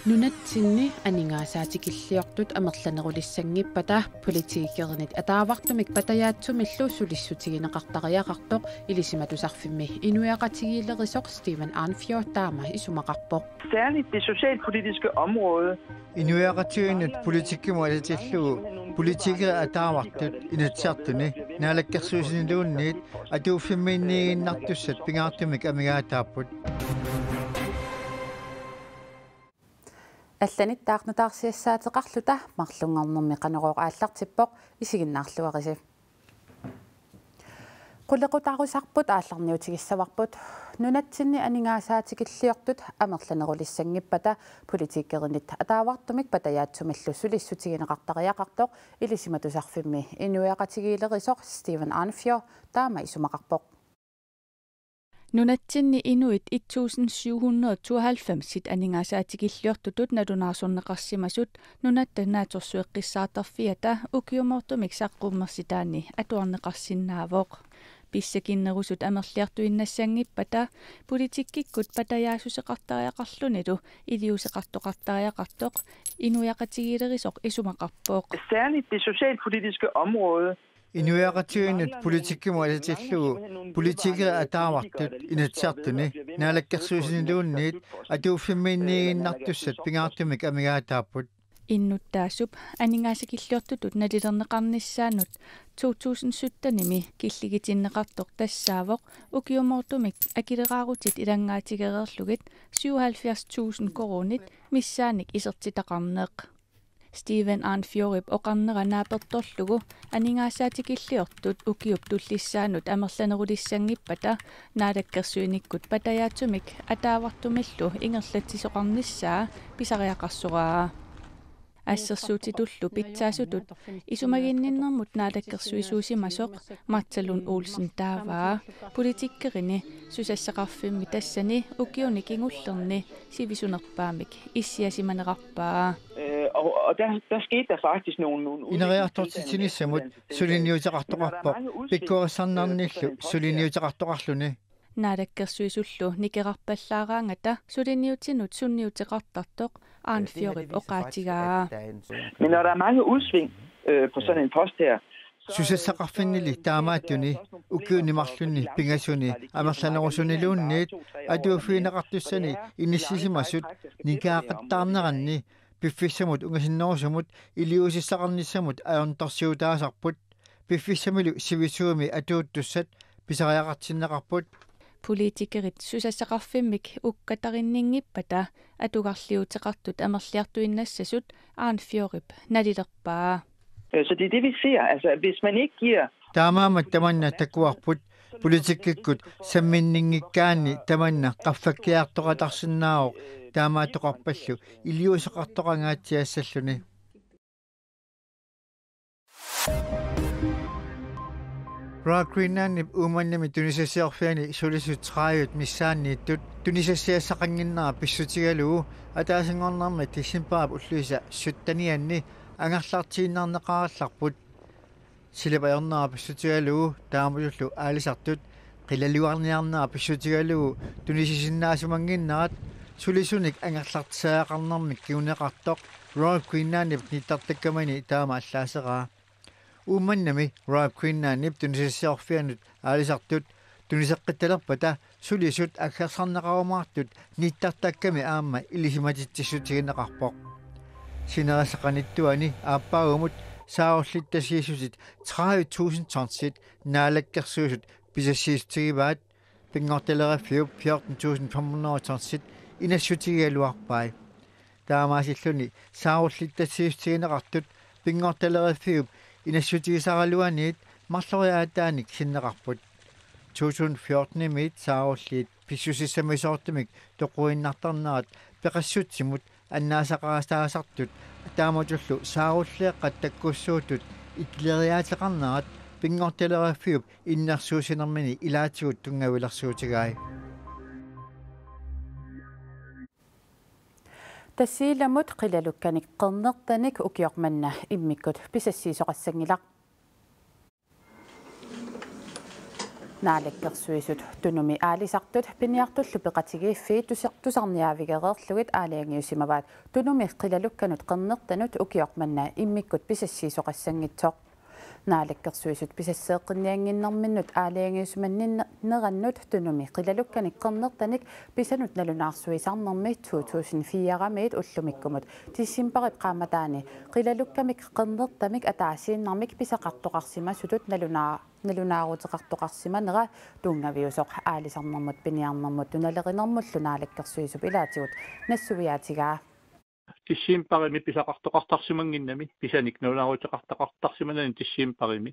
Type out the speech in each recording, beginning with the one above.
Nunatsinni aningaasaatikilliortut amerlanerulissangippata politiikernit ataavartumik patayaatsumillu sulissutigинеқартариақартоқ илисиматусарфимми инуяқатигиилерисоқ Stephen Arnfjord taama isumaqarpoq. Særligt det socialpolitiske område. Inuaqatiginut politikkimualitillugu politikke ataavartut inatsiartuni naalakkersuusiniluunniit atuuffimmiinniginnartussat pingaartumik amigaataaput. Алланит таақнутаарсиассаатеқарлута марлунгарнэрми қанероо ааллартиппоқ исигиннаарлуариси. Qullequtaarusarput aallarniutigissavарput nunatsinni aningaasaatikilliortut amerlanerulissangippata politiikerinit ataavartumik patayaatsumillu sulissutigинеқартариақартоқ илисиматусарфимми инуяқатигиилерисоқ Stephen Arnfjord taama isumaqarpoq. Nunatsinni inuit 1792 sit aningaasaatikilliortutut nalunaarsunneqarsimasut nunatta naatorsueqqissaatarfiata ukiumortumik saqqummersitaani atuarneqarsinnaavoq pissakinnerusut amerliartuinnassanggippata politikkikkut patayaasusseqartariaqarlunilu iliuseqartoqartariaqartoq inuyaqatigiilerisoq isumaqarpooq. Særligt det socialpolitiske område. Inuaqatiginut politikkimualitillugu politikke ataavartut inatsiartuni naalakkersuusiniluunniit atuuffimmiinniginnartussat pingaartumik amigaataaput. Innuttaasup aningaasakilliortutut nalilerneqarnissaanut 2017-nimi killigitinneqartoq tassaavoq ukiumortumik akilerarutit ilangaatigereerlugit 77,000 korunit missaanik isertitaqarneeq. Stephen Arnfjord oqarnera naapertorlugu aningaasaatikilliortut ukiup tullissaanut amerlanerulissangippata naalakkersuinikkut patayaatumik ataavartumillu ingerlatsisoqarnissaa pisariaqarsuraa. Ассерсуутитуллу питсаасутут исумагинниннэрмут наалаккерсуисуусимасоқ Марталун Олсен тааваа политиккерини сусассақарфимми тассани укиуни кингуллерни сивисунерпаамик иссиасиманеқарпаа. Og der skete der faktisk nogle Ineriartortinissamut suliniutaqartoqarpoq pikkuassarnarnillu suliniutaqartoqarluni naadakkersuisullu nikerarpallaaraangata suliniutinut sunniuteqartartoq Arnfjord oqaatigaa. Men når der er mange udsving på sådan en post her, susassaqarfinnili taamaatuni ukiunimarlunni pingasuni amerlanerusunniluunniit atuuffiineqartussani inissisimasut nikaaqattaarneranni piffissamut ungasinnorsumut iliusissaqarnissamut aorntorsiutaasarput piffissamilu sivisuumi atuuttussat pisariaqartinneqarput. Politikerit susassaqarfimmik ukkatarinningippata atugarliuteqartut amerliartuinnassasut Arnfjord nalilerpaa. Så det er det vi ser, altså hvis man ikke giver taamaamat tamanna takuarput politikkikkut samminningikkaanni tamanna qaffakkiartoqatarsinnaaoq taamaatoqarpallu iliuseqartoqangaatsiassalluni. Raakriinnaannip uumannami tunisasiorfiani sulisuttraajut missaanniittut tunisasiassaqanginnara pissutigalugu ataasingornarma tissinpaap ulluisa suttanianni angarlartiinnaarneqarallarput silapajornara pissutigalugu taamulullu aalisartut qilaluarniarnara pissutigalugu tunisisinnaaasumanginnarat sulisunik angarlartisaaqarnarmik kiuneqartoq Raakriinnaannip nittartakkamani taama allaaseqaa. Uumannami Raakriinnaannip tunisasiorfianut aalisartut tuniseqqitalerpata sulisut aggersarneqarumaartut nittartakkami aamma ilisimatitsissutigineqarpoq. Sinerasaqanittuani aappagumut saarullittasiissusit 30,000 tonsit naalakkersuusut pisassiistigivaat pingortaleraffiup 14,500 tonsit inassutigialuarpai. Taamaasilluni saarullittasiistigineqartut pingortaleraffiup inassutigisaraluaniit marloriaataanik sinneqarput 2014-imit saarulliit pissusissamisoortumik toquinnartarnerat peqassutsimut annaasaqarastaasartut taamutullu saarulliaqqat takkussuutut itleriaatеqarnerat pingortaleraffiup innersuusinermini ilaatigut tungavilersuutigai. Tassiilamut qilalukkanik qernertanik ukiormanna immikkut pisassiisoqassangilaq. Naalakkersuisut tunumi aalisartut piniartullu peqatigiiffi tusarniavigereerlugit aaliangiusimavaat tunumi qilalukkanut qernertanut ukiormanna immikkut pisassiisoqassangitsoq naalakkersuisut pisasseeqinnianginnerminnut aaliangiusumanninnerannut tunumi qilalukkanik qernertanik pisanut nalunaarsuisarnermi 2004-ramit ullumikkumut tissimparit qaamataani qilalukkamik qernertamik ataasiinnarmik pisaqartoqarsimasutut nalunaaruteqartoqarsimanera tuungaviusoq aalisarnermut piniarnermut tunalerinermullu naalakkersuisup ilaatigut nassuviaatigaa tissiimparimi pisaqartoqartarsimanginnami pisanik nulaaruteqartaqartarsimanani tissiimparimi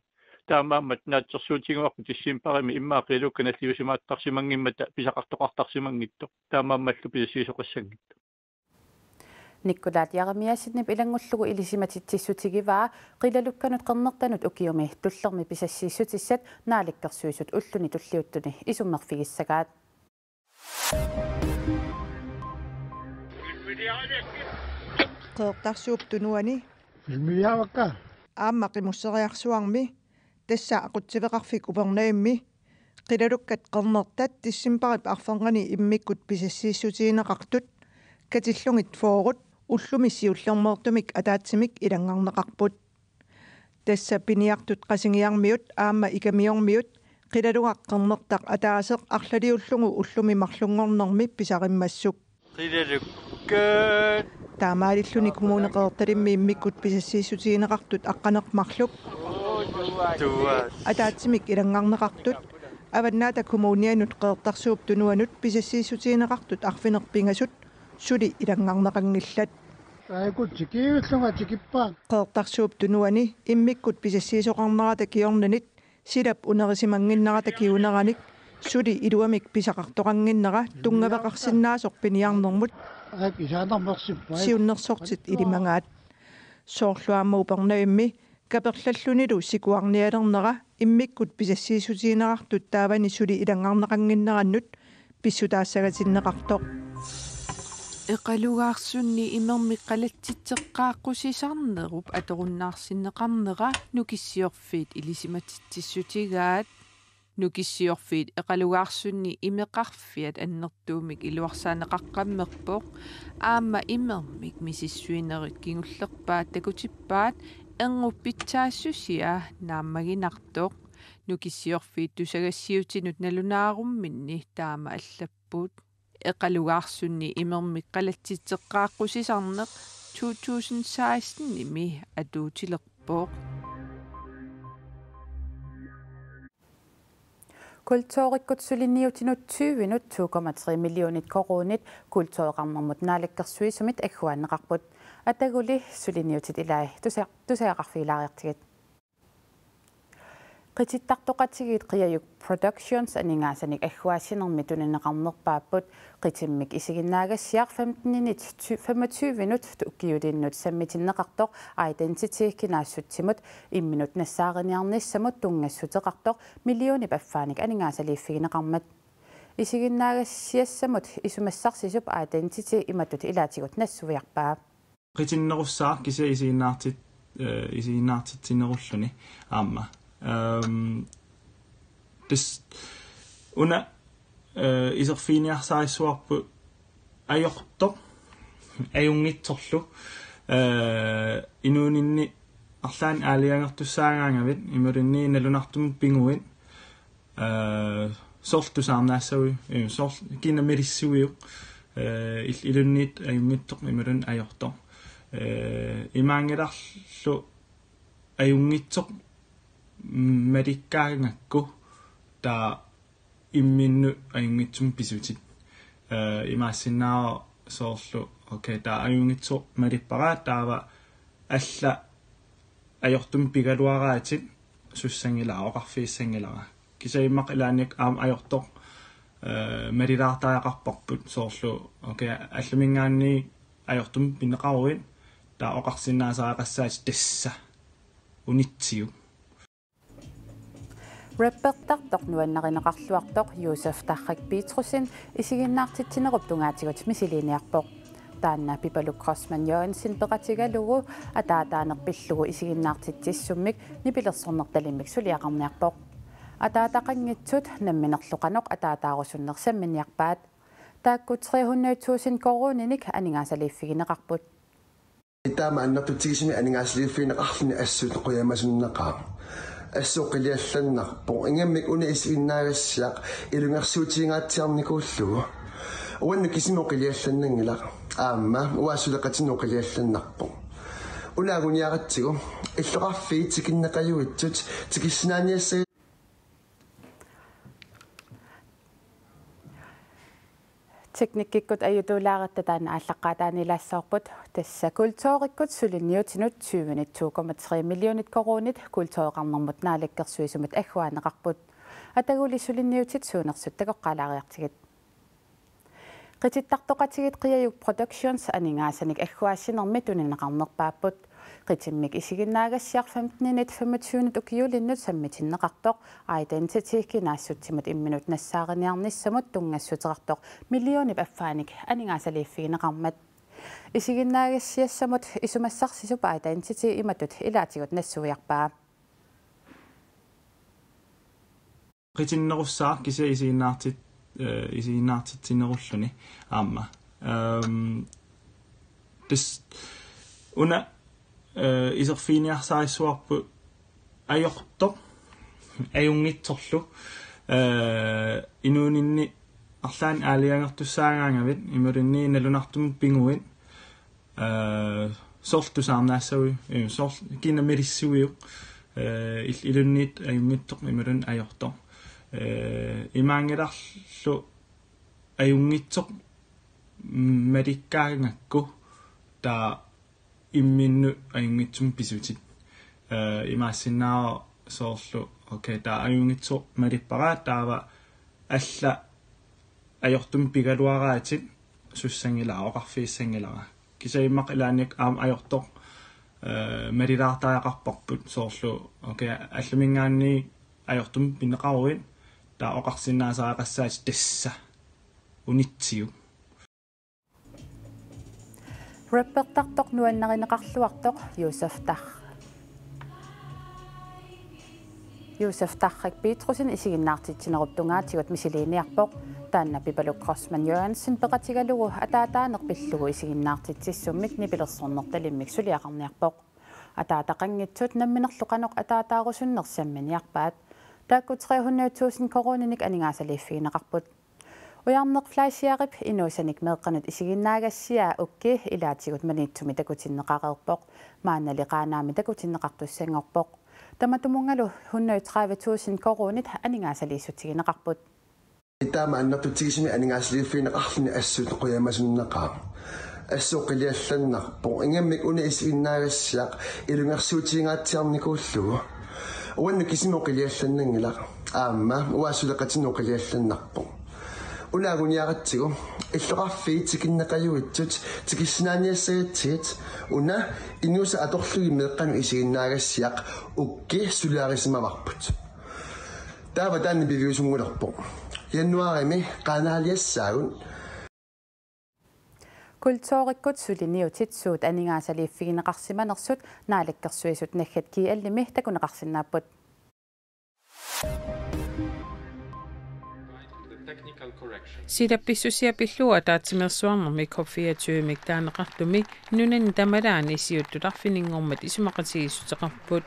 taamaammat naatsersuutigungarpu tissiimparimi immaa qilukkanassiusimaattarsimangimmata pisaqartoqartarsimangitto taamaammallu pisassiisoqassangitto Nikkulaat jarmiassitnip ilangullugu ilisimatitsissutigivaa qilalukkanut qernertanut ukiumi tullermi pisassiissutissat naalikkersuisut ulluni tulliuttuni isummerfigissagaat qeertarsuup tunuani Ilmiyaavakka aamma qimusseriarsuarmi tassa aqutsiveqarfik upernaimmi qilalukkat qernertat tissimparit arfenqani immikkut pisassiissutiineqartut katillungit foorut ullumissiullermeertumik ataatsimik ilangarneqarput tassa piniartut qasingiarmiut aamma ikamiormiut qilalugaqqernertaq ataaseq arlaliullugu ullumi marlungornermi pisarimmassuk qilalukkat taamaalilluni kumuuneqeertalimmi immikkut pisassiissutiineqartut aqqaneqmarluk ataatsimik ilangarneqartut avannaata kumuunianut qeertarsuup tunuanut pisassiissutiineqartut arfinerpingasut suli ilangarneqangillat aikut tikiullunga tikippaa qeertarsuup tunuani immikkut pisassiisoqarnerata kiornanit silap unerisimanginnarata kiuneranik suli iluamik pisaqartoqanginnera tungaveqarsinnaasoq piniarnermut aik isaanermersippai siunnersortit ilimangaat soorluamma upernaimmi kaperlallunilu sikuarnialernera immikkut pisassiisutiineqartut taavani suli ilangarneqanginnerannut pissutaassagatinneqartoq eqalugaarsunni imermiqqalatsitseqqaaqqusisarnerup atorunnaarsinneqarnera nukissiorfiit ilisimatitsissutigaat nukissiorfiit eqalugaarsunni imeqarfiat annertuumik iluarsaaneqaqqammerpoq aamma imermik misissuinerit kingullerpaat takutippaat enguppitsaasussia naammaginartoq nukissiorfiit tusagassiutinut nalunaarumminni taama allapput eqalugaarsunni imermiqqalatsitseqqaaqqusisarneq 2016-nimi atuutilerpoq kultuurikkut sulinniutinut 2,3 millionit korunit kultuuqarnermut naalakkersuisumit agguanneqarput ataguli sulinniutit ilai tuseaqarfiilaariartigit qitittartoqatigit qiayuk productions aningasanik agguassinermi tuninneqarnerpaapput qitimmik isiginnaagassiaq 25 tuukkiutinnut sammitinneqartoq identity kinaassutimut imminut nassaariniarnissamut tungassuteqartoq millioni paffaanik aningaasaliiffigineqarmat isiginnaagassiassamut isumassarсисуп identity imatut ilaatigut nassuviarpaa qitinnerussaa kisia isiginnaartitsinnerulluni aamma des una iserfiiniarsaissuarpu ajortoq ajungitsorlu inuuninni arlaan aaliangertussaangaangavit imurinni nalunartumuk pinguit sortusaarnaassavui sort kinnamelissuiuq ilunniit ajungittoq imurun ajortoq imaangilarlu ajungitsoq medikkaangakku ta imminnu ajungitsum pisutit imaassinnaa soorlu okay ta ajungitsoq medipparaat taava alla ajortum pigaluaraatit sussangila oqarfiissangilara kisaimaq ilaannik aam ajortoq medilaartaaqarparput soorlu okay allumingaanni ajortum pinneqaruit ta oqarsinnaasaaqassaat tassa unitsiu Rappertartoq nuannarineqarluartoq Yusuf Tarrak Petersen isiginnaartitsinerup tungaatigut misiliniarpoq taanna Pipalu Crossman Johansen peqatigalugu ataataanerpillugu isiginnaartitsissummik nipilersornertalimmik suliaqarniarpoq атаатақангитсут намминерлуқанеқ атаатаарусуннерсамминиарпаат тааккут 300,000 коруниник анигаасалииффигинеқарпут итаама аннертутигисими анигаасалииффигинеқарлуни ассуут қуямасуннеқаа ассоқилиалланнарпо ингаммик уна исигиннаагассиақ илунгерсуутиингаатсиарникууллугу уанна кисимоқилиалланнангила аама уаасулеқатиноқилиалланнарпо улаагуниаратсигу иллоқарфии тикиннеқаюитсут тикиссинааниассаа teknikkikut ajutulaarettataana ааллаққаатаанилаассоорпут тасса культууриккут сулинниутинут 20.2,3 миллионит коруунит культуоқарнэрмут наалаккерсуисумат аггуанеқарпут атагули сулинниутит суунерсут такоққалаариартигит qitittaqtoqatigit qiayuk productions aningaassanik agguaassinermi tuninneqarnerpaaput qitimmik isiginnaagassiar 15-25 ukiulinnut sammitinneqartoq identity kinaassutsimut imminut nassaariniarnissamut tungassuteqartoq millionip affaanik aningaasaliiffigineqarmat isiginnaagassiassamut isumassarсисуп identity imatut ilaatigut nassuiarpaa qitinnerussaa kisia isiginnaartit isiginnaartitsinnerulluni aamma des una iserfiiniarsaissuarpu ajortoq ajungitsorlu inuuninni arlaan aaliangertussaangaangavit imurinni nalunartumuk pinguit sortusaarnaassavui sort kinnamelissuiuq ilunniit ajungittoq imurun ajortoq имаангиларлу аюнгитсоқ мариккаагангакку таа имминну аюнгитсум писутит имаассинаа соорлу окей таа аюнгитсоқ мариппараа таава алла ajortum pigaluaraatит суссангилаа оқарфииссангилара кисаиммақ илааник аам ajortoq марилаартаақарпарпут соорлу окей аллумингаанни ajortum pinneqaruit taa oqarsinnaasaqassaat tassa unitsiu rappertartoq nuannarineqarluartoq Josef Tachrik Petrusen isiginnaartitsineruttungaatigut misiliiniarpoq taanna Pipaluk Crossman Jørgensen peqatigalugu ataataanerpillugu isiginnaartitsissummik nipilersornertalimmik suliaqarniarpoq ataataqanngitsut namminerluqanoq ataataarusunnersamminiarpaat taakku 300,000 koruuninik aningaasaliiffigineqarput ujarneq flaisiarip inuusanik meeqqanut isiginnaagassiaa ukki ilaatigut maniitsumi takutinneqareerpoq maannaliqaanaami takutinneqartussangorpoq tamatumungalu 130,000 koruunit aningaasaliissutigineqarput итаама аннертутигисими анигаасалииффигинеқарлуни ассуут қуямасуннеқаа ассоқилиалланнарпо ингаммик уна исигиннаагассиақ илунгерсуутиингаатсиарникууллугу уанна кисимоқилиалланнангила аама уаасулеқатиноқилиалланнарпо улаагуниаратсигу иллоқарфии тикиннеқаюитсут тикиссинааниассагатсигит уна инуса аторлуги меэққану исигиннаагассиақ укки сулиарисимаварпут таава таанни бивиусунгулерпо януарими qanaaliassaagun kultuurikkut suliniutitsuut aningaasaliiffigineqarsimanersut naalakkersuisut naggat kiallimi takuneqarsinnaaput Sidappissusiapillua taatimersuarnermi COP24 taaneqartumi nunani tamalaani isiuttularfiningormat isumaqatigissuteqarput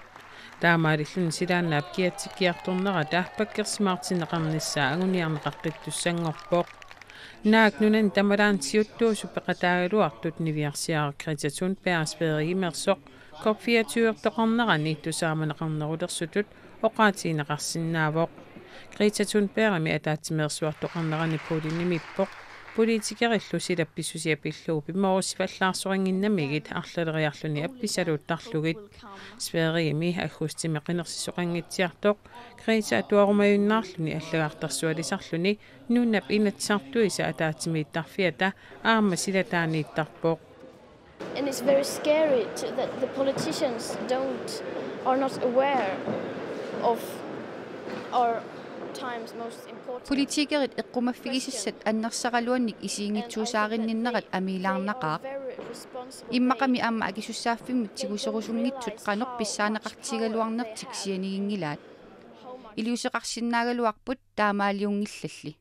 таамаалиллун силаанаап киатсиккиарторнера тааппаккерсимаартинеқарнissaa агуниарнеқаққиттуссангорпоқ наак нунан тамалаан сиуттуусу пеқатаагалуартут нивиарсиара Greta Thunberg сперигимерсоқ COP24 тоқарнера ниттусааманеқарнерулерсутут оқаатиинеқарсинаавоқ Greta Thunberg ми атаатсимерсуартоқарнерани пулиннимиппоқ политикериллу силапписсусиапиллуу пимаорусифаллаарсорингиннамигит арлалериарлуни апписалууттарлугит сферигими аггустимеқинерсисоқангитсиартоқ Greta атуарумаюннаарлуни аллагаартарсуалисарлуни нуннап инатсартуиса атаатимииттарфиата аама силатаанииттарпоқ And it's very scary that the politicians are not aware of our Politikeret eqqumaffigisissat annersaqaluannik isiingitsuusaarinninnerat amiilaarnaqaaq иммақами аама акисуссааффиммит сигусерусунгитсут қанер писсаанеқартигалуарнертик сианигингилаат илиусеқарсинаагалуарпут таамаалиунгиллалли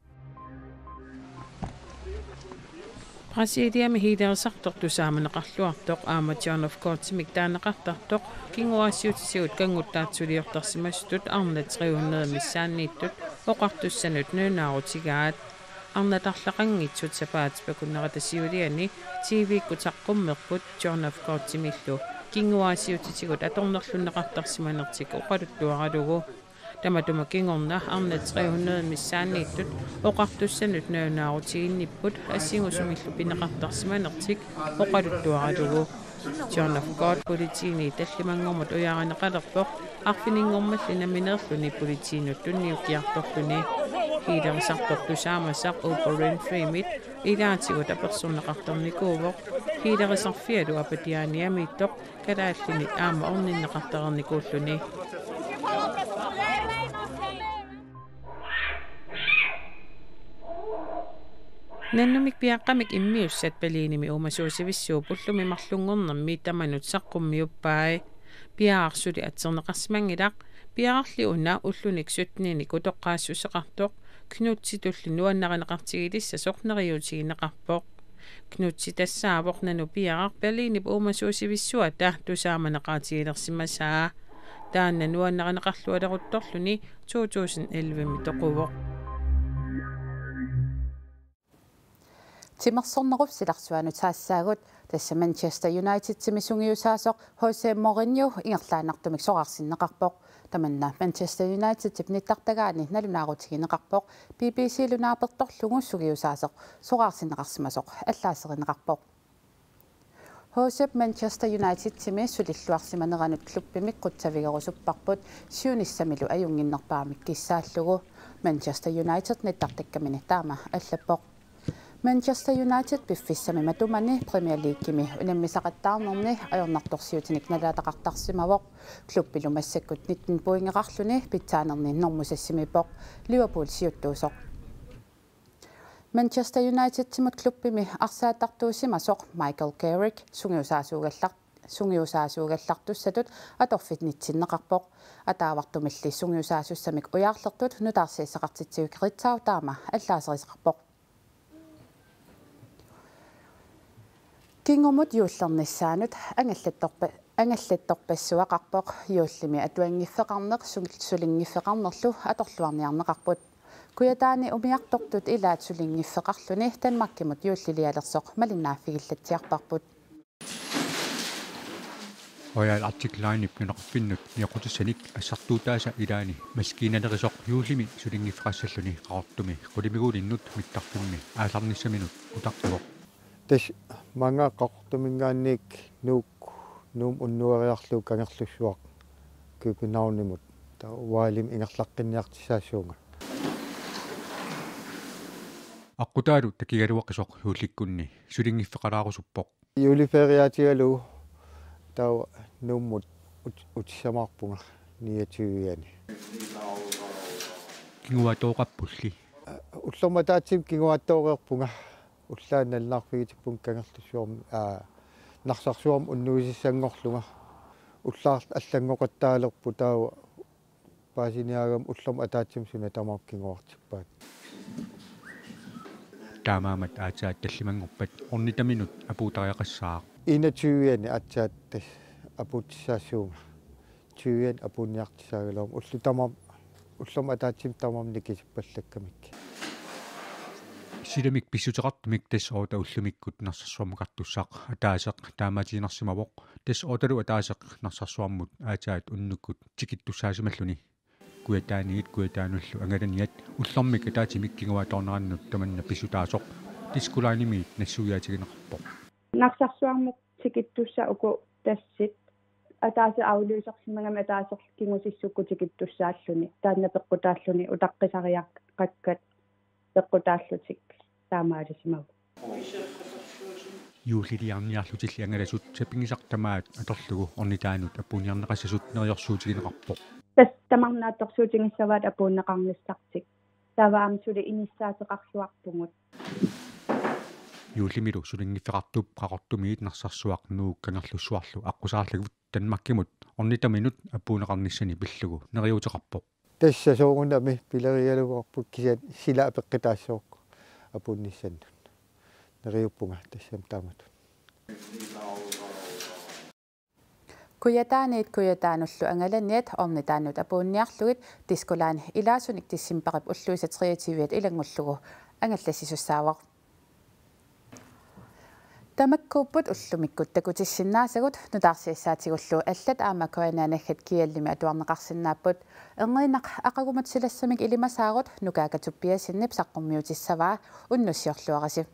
Brasilia hiidersartoq tusaamanaqarluartoq aama John of Courtsimik taanaqartartoq kinguassiutisiut kanguttaatsuliortarsimassutut arnat 300 missaanniittut oqartussanut nuunaarutigaat arnatarlaqanngitsut sapaatipakunneratasiuliani TV-kutaqqummerput John of Courtsimillu kinguassiutisigut atornerlunneqartarsimanertik oqaluttuaralugu tamatuma kingorna arnat 300 missaanniittut oqartussanut nuunaarutiginnipput assingusumillu pineqartarsimanertik oqaluttuaralugu John of God politiini tallimangormut uyaaraneqalerpoq arfiningormalli naminerluni politiinut tunniukiartorluni hiilerisartortusaamasaq Oprah Winfrey mit ilaatigut apersorneqartarnikuuvoq hiilerisarfialu apatiaaniamiittoq kalaalluni aama orninneqartarernikuulluni Nannumik piaqqamik immiussat paliinimi uumasuusivissuu pullumi marlungornermi tamanut saqqummiuppai piaarsuli atserneqarsimangilaq piaarli unna ullunik sutniini kutoqqaassuseqartoq knutsitulli nuannaqaneqartigilissa sorneriutigineqarpoq knutsi tassaavoq nanu piaaq paliinip uumasuusivissuata tusaamanaqaatigilersimasaa taanna nuannaqaneqarlualeruttorluni 2011 toquvoq Timersornerup silarsuanu taassaagut tassa Manchester United timisungiusaasoq Jose Mourinho ingerlaanartumik soqarsinneqarpoq tamanna Manchester United tipnittartagaani nalunaaruutigineqarpoq BBC lunaapertorlugu sugiusaasoq soqarsinneqarsimasoq allaasserineqarpoq Jose Manchester United timi sulilluarsimaneranut klubbimik quttavigerusupparput siunissamilu ajunginnerpaamik kissaallugu Manchester United nittartikkamini taama allappoq Manchester United piffissami matumani Premier League-kimi unammisaqattaarnerni ajornartorsiutinik nalaataqartarsimawoq klubbilumassakkut 19 poingeqarluni pittaanerni normusassimipoq Liverpool siuttuusoq Manchester United timut klubbimi arsaattartuusimasoq Michael Carrick sungiusaasuugallartussatut atorfit nitsinneqarpoq ataavartumilli sungiusaasuussamik ujaarlertut nutaarsiissaqartitsiuk ritsaau taama allaaserisaqarpoq Kingomut yuullernissaanut angallattorpassuaqarpoq yuullimi atuangiffeqarneq sulingiffeqarnerlu atorluarniarneqarput kuyataani umiartortut ilaat sulingiffeqarluni tanmakkimut yuullilialersoq malinnaaffigillatsiarparput Royal artikline ipnuneqarfinnut niaqutisanik assartuutaasa ilaani maskiinalerisoq yuullimi sulingiffeqassalluni qarortumi qulimiguulinnut mittarpimmi aalarnissaminut utaqquvoq Tes manga qaqortumingaanniik nuum unnuariarlu kangerlussuaq Københavnimut ta waalim ingerlaqqinniartissaassuunga Aqutaalu takigaluaqqisoq yuullikkunni sulingiffeqalaarusuppoq Juliferiaatigalu taw nuummut utissamarpunga 29-iani kinguatooqappulli ullermataatim kinguattooqerpunga уллаанналлаарфигитиппун кангерлуссуарм нарсарсуарм уннуисиссангорлунга уллаар аллангоқаттаалерпу таава паасиниагам уллерм атаатсим суна тамаапкингуартиппаат таамаамат аатаат таллимангорпат орнитаминут апуутариақассаа 21-иани атсааттас апуутиссаассуунга 20-иан апуунниартисаагалуум уллерм атаатсим тамаамни кисиппаллаккамик Silemik pisuteqartumik tas oota ullumikut narsarsuamakartussaaq ataasaq taamaatiinarsimavoq tas ootalu ataaseq narsarsuarmut aataat unnukkut tikittussaasimaluni kuataanullu angalaniat ullermik ataatimik kinguatornerannut tamanna pisutaasoq tiskulaanimiit nassuyaatigineqarpoq narsarsuarmut tikittussa uku tassit ataase auluusarsimagam ataaseq kingusissukku tikittussaalluni taanna peqqutaalluni utaqqisariaqakkat peqqutaallutik taamaalisimag юулилиарниарлутилли ангаласут сапингисартамаат аторлугу орнитаанут аппуниарнеқассасут нериорсуутигинеқарпоқ тас тамарнаатторсуутингиссаваат апууннеқарниссартик таваамсули иниссаатеқарлуарпугут юулимилу сулингиффеқартуп қақортумиит нарсарсуақ нууккангерлуссуарлу аққусаарлагут танмаккимут орнитаминут аппуунеқарниссани пиллугу нериутеқарпоқ tässä sounami pilerialuarput kisa sila apeqqitaassoq apunnissan neriuppunga tassam taamat kuyatanullu angalaniat ornitaanut apuunniarlugit tiskulaani ilaasunik tissimpaqip ulluisatриативиат илангуллугу ангаллассисуссаавaq тамаккууппут уллумиккут такутиссиннаасагут нутаарсииссаатигуллу аллат аама коанаанаггат киаллими атуарнеқарсинааппут энгинақ ақагумат силассамик илимасаарут нукаакатуппиасиннип саққуммиутиссаваа уннуссиорлуараси